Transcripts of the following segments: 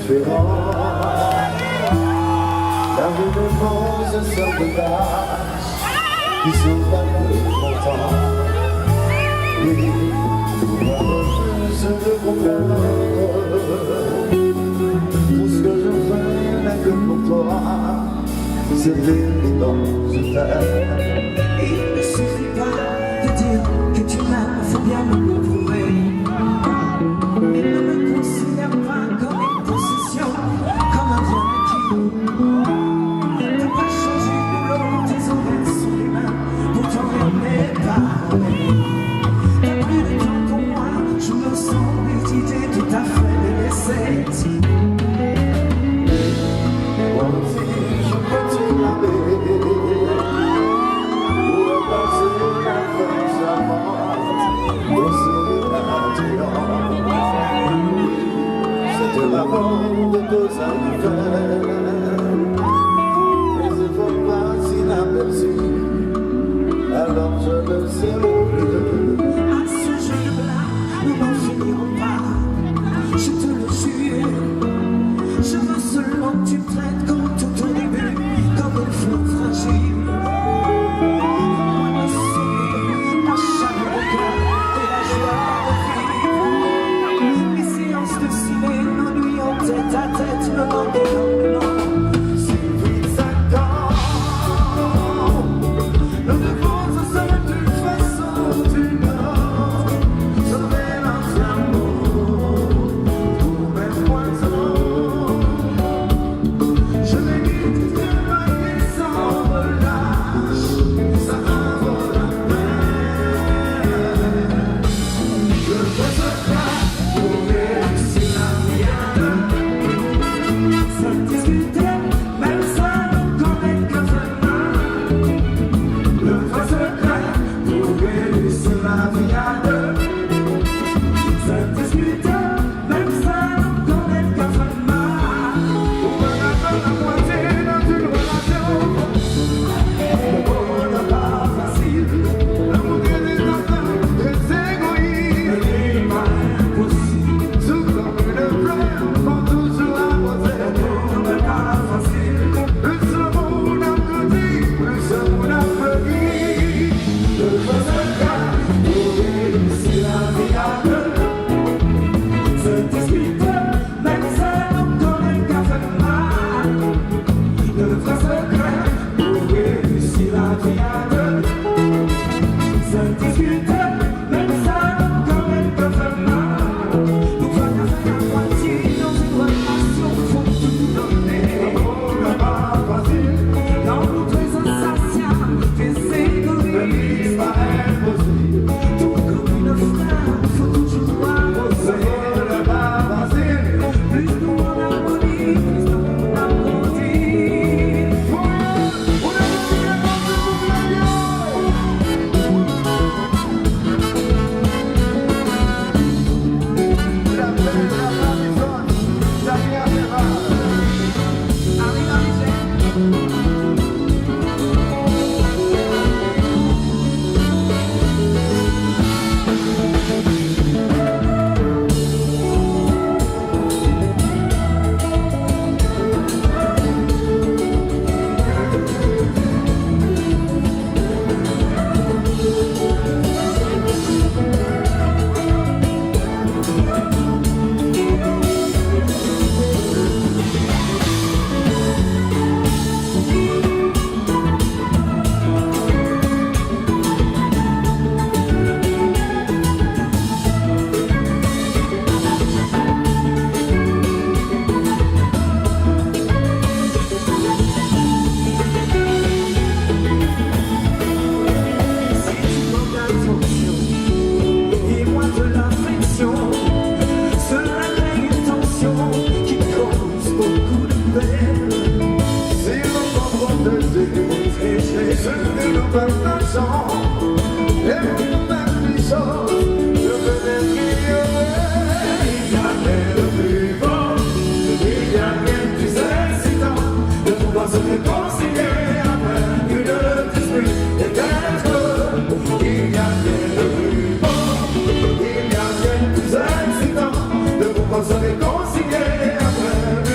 différent. La vie me pose sur le glace qui s'ouvre un peu longtemps. Oui, pour avoir plus de problèmes. Tout ce que je fais n'est que pour toi. C'est évident, je t'aime. Il ne suffit pas de dire que tu m'aimes, faut bien me le prouver. Et ne me considère pas comme une possession, comme un bien acquis. T'as pas changé de l'eau, tes oreilles sont les mêmes, pourtant rien n'est pareil. T'as plus de temps pour moi, je me sens des idées tout à fait délaissées. Moi aussi, je peux te laver. C'est la bande de deux affaires, mais il faut pas s'inaperçu, alors je ne sais plus. À ce jeu-là, nous n'en finirons pas, je te le jure. Je veux seulement que tu me traites comme tout au début, comme une fleur fragile. Moi aussi, la chaleur de cœur et la joie de vivre. Les séances de ciné, nos nuits en tête à tête, le manque de nom. Si vite ça tend, nous devons ensemble d'une façon ou d'une autre sauver notre amour pour mettre poison. Je m'évite de mailler sans relâche, ça en vaut la peine. Je fais ce pas pour réussir la mienne. Sans discuter, même sans nous connaître que vraiment. Le vrai secret pour réussir la vie à deux. Sans discuter, même sans nous connaître que vraiment. Pour me mettre la moitié dans une relation, l'amour n'est pas facile. L'amour est des enfants, très égoïste. Il n'est impossible, Tout comme une fleur, faut toujours arroser. l'amour n'est pas facile. Plus l'amour n'a plus plus l'amour n'a plus. Le vrai secret pour réussir la vie à deux. Sans discuter, même sans nous connaître que vraiment. Le vrai secret pour réussir la vie à deux. Sans discuter, même sans nous connaître que vraiment. Nous voilà à moitié dans une relation, faut tout donner. L'amour n'est pas facile, Dans notre insatiable, des égoïstes. pas impossible. Tout comme une fleur, faut toujours arroser. L'amour n'est pas facile. Plus nous en harmonie, plus nous en harmonie. Arrive, Si tu manques d'attention et moins de l'affection, cela crée une tension qui cause beaucoup de peine. Si l'on comprend de et ce que nous partageons, et pour faire les choses, je veux m'ignorer. Il y a rien de plus beau, il y a rien de plus excitant, de pouvoir se réconcilier après une dispute et d'être heureux. Il y a rien de plus beau, il y a rien de plus excitant, de pouvoir se réconcilier après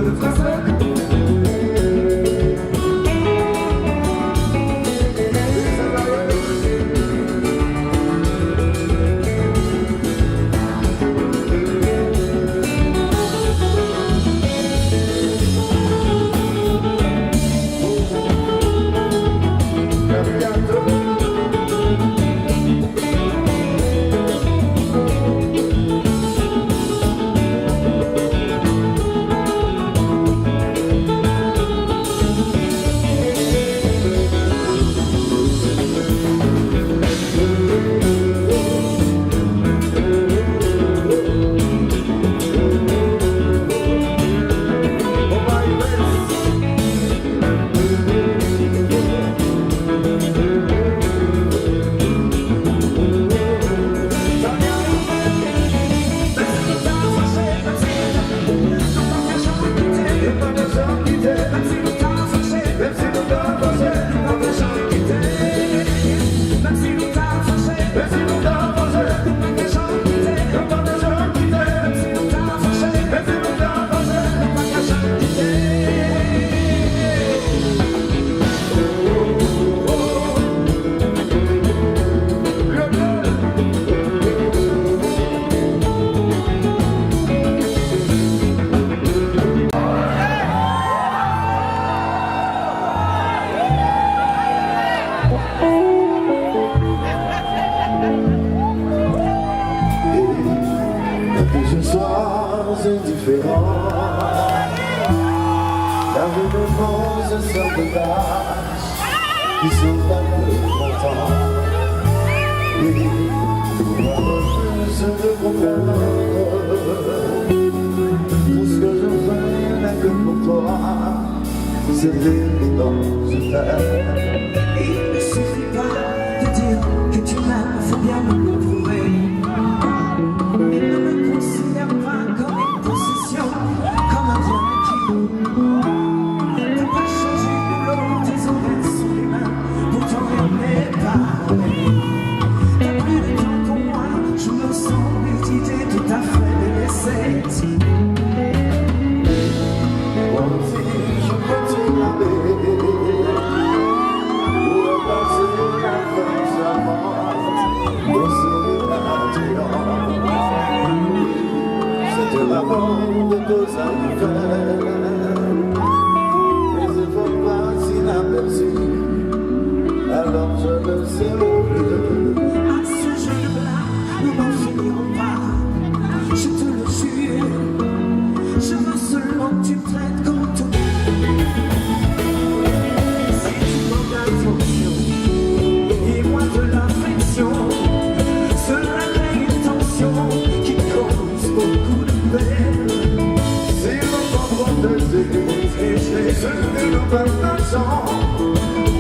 le ferai. Que je sois indifférent, la vie me pose un sort de tâches qui sont pas contents. Et pour refuse de comprendre tout ce que je fais n'est que pour toi. C'est évident, je t'aime. Il ne suffit pas de dire que tu m'aimes, faut bien me le prouver. Il ne me considère pas comme une possession, comme un bien acquis. T'as pas changé de l'eau, tes oreilles sous les mains, pourtant rien n'est pareil. T'as plus de temps pour moi, je me sens d'idées tout à fait délaissée. Moi aussi je peux te laver, pour repasser la fin charmante, pour sourire attirant. C'était la bande de deux affaires, mais il faut pas s'inaperçu, alors je le sais plus. À ce jeu-là, nous n'en finirons pas, je te le jure. Je veux seulement que tu traites comme tout. Si tu manques d'attention et moi de l'affection, cela crée une tension qui cause beaucoup de peine. Si l'on comprend de tes ce que nous partageons,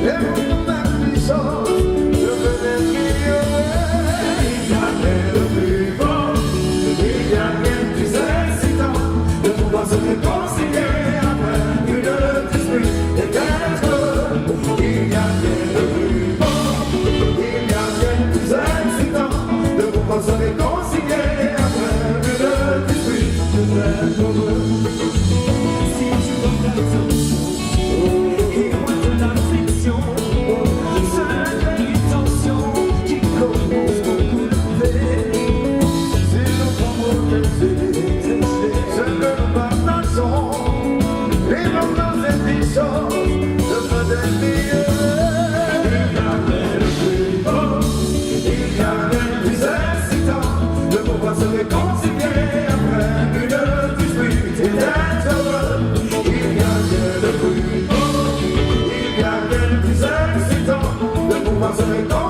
et nous même les choses, je venais m'ignorer. Il y a rien de plus beau, il y a rien de plus excitant, de pouvoir se réconcilier après une dispute et d'être heureux. Il y a rien de plus beau, il y a rien de plus excitant, de pouvoir se réconcilier après une dispute et d'être heureux. Si tu manques d'attention et moi de l'affection, cela crée une tension qui cause beaucoup de peine. Si nous pouvons laisser ce que nous partageons, et maintenant c'est des choses de me défier. Il y a rien de plus beau, il y a rien de plus excitant, de pouvoir se réconcilier après une dispute et d'être heureux. Il y a rien de plus beau, il y a rien de plus excitant, de pouvoir se réconcilier.